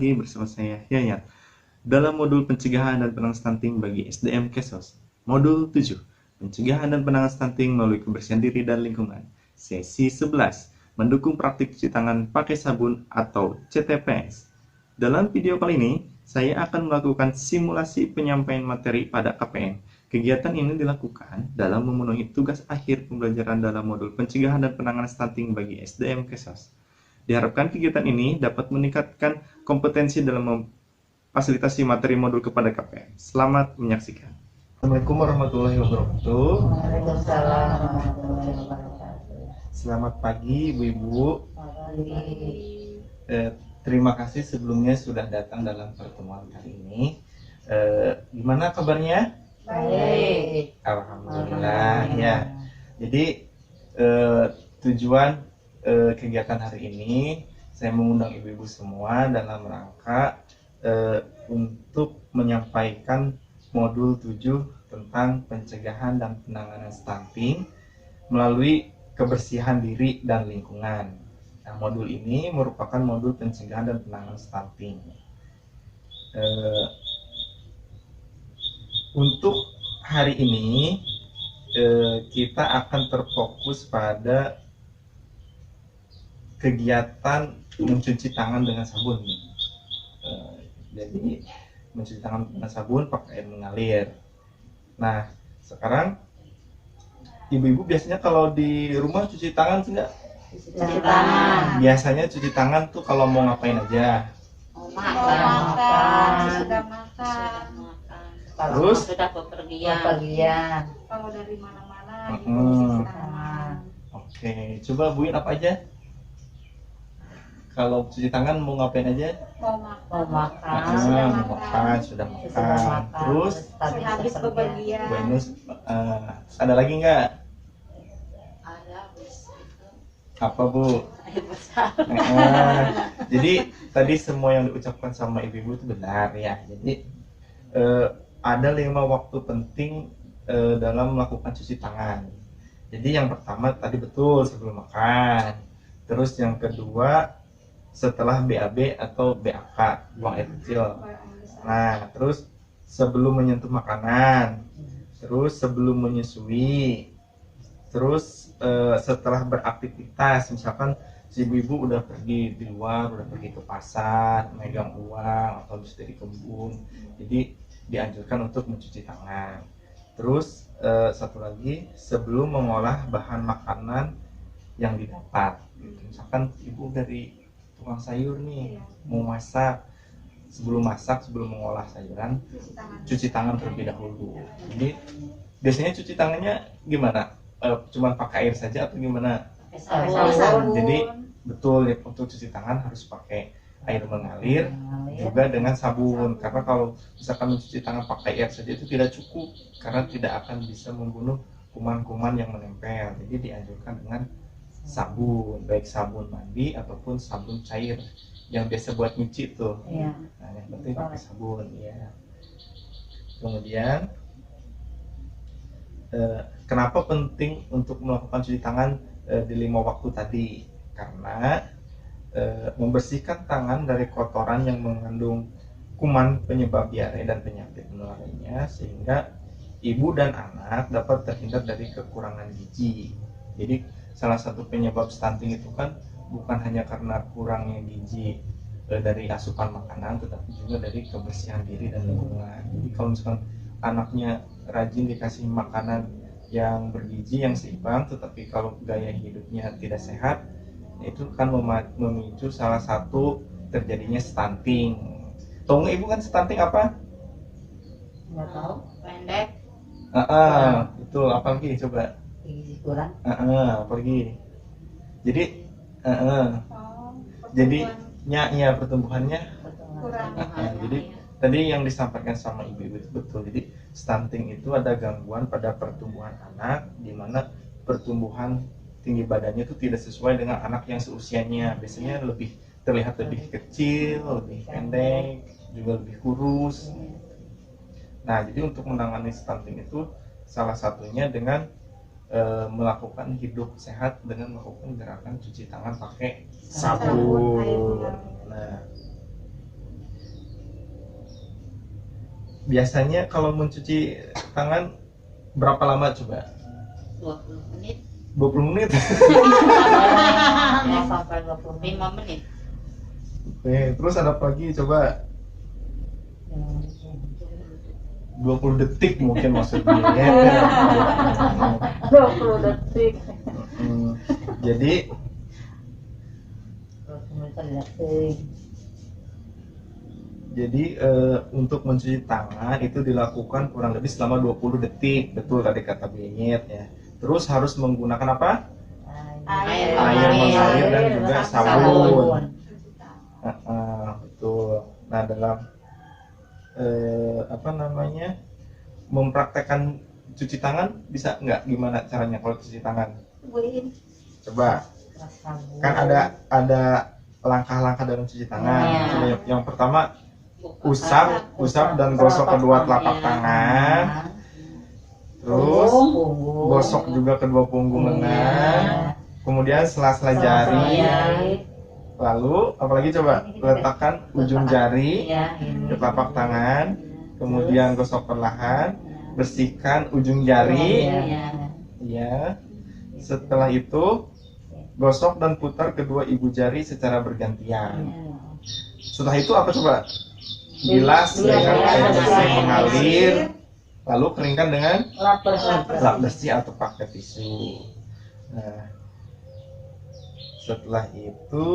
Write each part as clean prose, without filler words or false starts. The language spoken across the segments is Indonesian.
lagi bersama saya Yayat dalam modul pencegahan dan penanganan stunting bagi SDM Kesos. Modul 7, pencegahan dan penanganan stunting melalui kebersihan diri dan lingkungan. Sesi 11, mendukung praktik cuci tangan pakai sabun atau CTPS. Dalam video kali ini, saya akan melakukan simulasi penyampaian materi pada KPM. Kegiatan ini dilakukan dalam memenuhi tugas akhir pembelajaran dalam modul pencegahan dan penanganan stunting bagi SDM Kesos. Diharapkan kegiatan ini dapat meningkatkan kompetensi dalam memfasilitasi materi modul kepada KPM. Selamat menyaksikan. Assalamualaikum warahmatullahi wabarakatuh. Waalaikumsalam warahmatullahi wabarakatuh. Selamat pagi Ibu-Ibu. Terima kasih sebelumnya sudah datang dalam pertemuan kali ini. Gimana kabarnya? Baik. Alhamdulillah ya. Jadi tujuan kegiatan hari ini saya mengundang ibu-ibu semua dalam rangka untuk menyampaikan modul 7 tentang pencegahan dan penanganan stunting melalui kebersihan diri dan lingkungan. Nah, modul ini merupakan modul pencegahan dan penanganan stunting. Untuk hari ini kita akan terfokus pada kegiatan mencuci tangan dengan sabun. Jadi mencuci tangan dengan sabun pakai air mengalir. Nah, sekarang ibu-ibu biasanya kalau di rumah cuci tangan enggak? Cuci tangan. Biasanya cuci tangan tuh kalau mau ngapain aja? Makan. Sudah makan. Terus? Sudah bepergian. Kalau dari mana-mana Mm-mm. cuci tangan. Oke, coba buin apa aja? Kalau cuci tangan mau ngapain aja? Mau makan. Mau makan. Sudah Mau makan, sudah makan. Terus tadi habis bepergian. Bu Ainus, ada lagi nggak? Ada habis itu Apa Bu? air besar. Jadi tadi semua yang diucapkan sama ibu-ibu itu benar ya. Jadi ada 5 waktu penting dalam melakukan cuci tangan. Jadi yang pertama tadi betul sebelum makan. Terus yang kedua setelah BAB atau BAK, buang air kecil. Nah, terus sebelum menyentuh makanan, terus sebelum menyusui, terus setelah beraktivitas, misalkan si ibu-ibu udah pergi di luar, udah pergi ke pasar, megang uang atau habis dari kebun, jadi dianjurkan untuk mencuci tangan. Terus satu lagi sebelum mengolah bahan makanan yang didapat, misalkan ibu dari tukang sayur nih mau masak, sebelum mengolah sayuran cuci tangan terlebih dahulu. Jadi biasanya cuci tangannya gimana? Cuman pakai air saja atau gimana? Sabun. Jadi betul ya, untuk cuci tangan harus pakai air mengalir juga dengan sabun, karena kalau misalkan mencuci tangan pakai air saja itu tidak cukup karena tidak akan bisa membunuh kuman-kuman yang menempel. Jadi dianjurkan dengan sabun, baik sabun mandi ataupun sabun cair yang biasa buat nyuci tuh. Iya. Nah, yang penting pakai sabun ya. Kemudian kenapa penting untuk melakukan cuci tangan di 5 waktu tadi? Karena membersihkan tangan dari kotoran yang mengandung kuman penyebab diare dan penyakit menular lainnya, sehingga ibu dan anak dapat terhindar dari kekurangan gizi. Jadi salah satu penyebab stunting itu kan bukan hanya karena kurangnya gizi dari asupan makanan, tetapi juga dari kebersihan diri dan lingkungan. Jadi kalau misalkan anaknya rajin dikasih makanan yang bergizi, yang seimbang, tetapi kalau gaya hidupnya tidak sehat, itu kan memicu salah satu terjadinya stunting. Tahu nggak ibu kan stunting apa? Nggak tahu. Pendek. Betul. Apa lagi coba? Gizi kurang. Apalagi? Jadi jadi ya pertumbuhannya Kurang. jadi tadi yang disampaikan sama ibu-ibu itu betul. Jadi stunting itu ada gangguan pada pertumbuhan anak, di mana pertumbuhan tinggi badannya itu tidak sesuai dengan anak yang seusianya. Biasanya terlihat lebih kecil, lebih pendek, juga lebih kurus. Nah, jadi untuk menangani stunting itu salah satunya dengan melakukan hidup sehat dengan melakukan gerakan cuci tangan pakai sabun. Nah, biasanya kalau mencuci tangan berapa lama coba? 20 menit. 20 menit. Ya, sampai 25 menit. Oke, terus ada apa lagi coba? 20 detik mungkin maksudnya ya. 20 detik. Jadi 20 detik. Untuk mencuci tangan itu dilakukan kurang lebih selama 20 detik. Betul tadi kata Bingit ya. Terus harus menggunakan apa? Air mengalir dan juga sabun. Cuci tangan. Betul. Nah, dalam mempraktekkan cuci tangan bisa nggak, gimana caranya kalau cuci tangan? Tubuhin. Coba, kan ada langkah-langkah dalam cuci tangan. Ya. Coba yang pertama usap dan gosok kedua telapak tangan, terus gosok juga kedua punggung lengan, kemudian sela-sela jari, lalu apalagi coba letakkan ujung jari ke telapak tangan, kemudian gosok perlahan, bersihkan ujung jari, ya. Setelah itu gosok dan putar kedua ibu jari secara bergantian. Setelah itu apa coba? Bilas dengan air bersih mengalir, lalu keringkan dengan lap bersih atau pakai tisu. Nah, setelah itu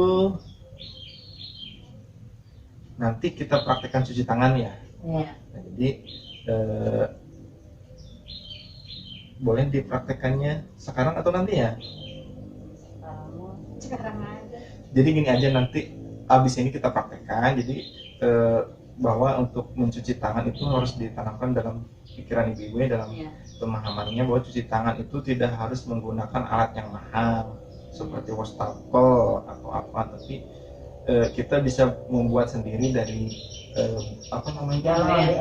nanti kita praktekkan cuci tangan ya. Nah, jadi boleh dipraktekannya sekarang atau nanti ya? Sekarang aja. Jadi gini aja, nanti abis ini kita praktekkan. Jadi bahwa untuk mencuci tangan itu harus ditanamkan dalam pikiran ibu-ibu, dalam pemahamannya bahwa cuci tangan itu tidak harus menggunakan alat yang mahal seperti wastafel atau apa, tapi kita bisa membuat sendiri dari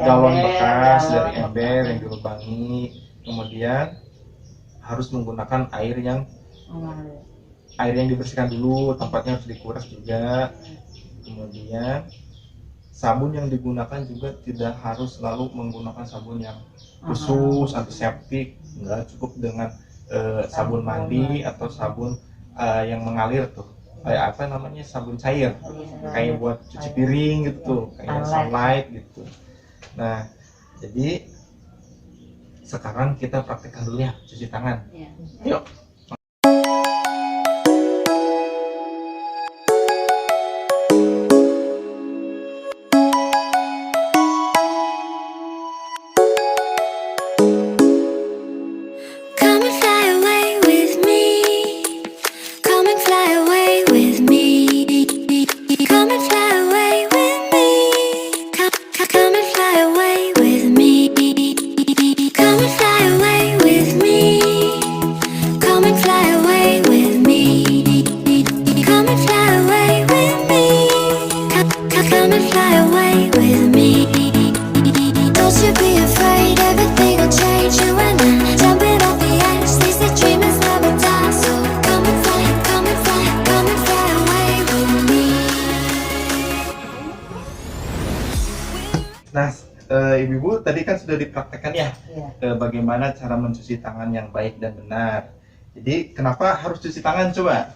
galon bekas, dari ember yang dilubangi. Kemudian harus menggunakan air yang dibersihkan dulu, tempatnya harus dikuras juga. Kemudian sabun yang digunakan juga tidak harus selalu menggunakan sabun yang khusus antiseptik. Enggak, cukup dengan sabun mandi atau sabun yang mengalir tuh, kayak apa namanya, sabun cair, kayak buat cuci piring gitu tuh, kayak sunlight gitu. Nah, jadi sekarang kita praktekkan dulu ya cuci tangan. Yuk. Nah, ibu-ibu tadi kan sudah dipraktekkan ya, bagaimana cara mencuci tangan yang baik dan benar. Jadi kenapa harus cuci tangan coba?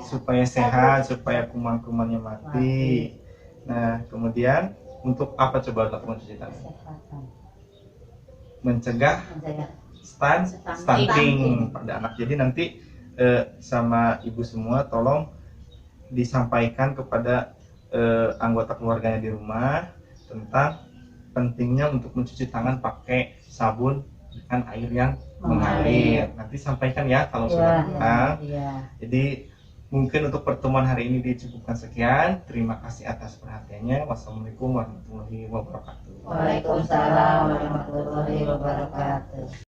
Supaya sehat, supaya kuman-kumannya mati. Nah, kemudian untuk apa coba lakukan cuci tangan? Mencegah stunting pada anak. Jadi nanti sama ibu semua tolong disampaikan kepada anggota keluarganya di rumah tentang pentingnya untuk mencuci tangan pakai sabun dengan air yang mengalir. Nanti sampaikan ya kalau sudah datang. Jadi mungkin untuk pertemuan hari ini dicukupkan sekian. Terima kasih atas perhatiannya. Wassalamualaikum warahmatullahi wabarakatuh. Waalaikumsalam warahmatullahi wabarakatuh.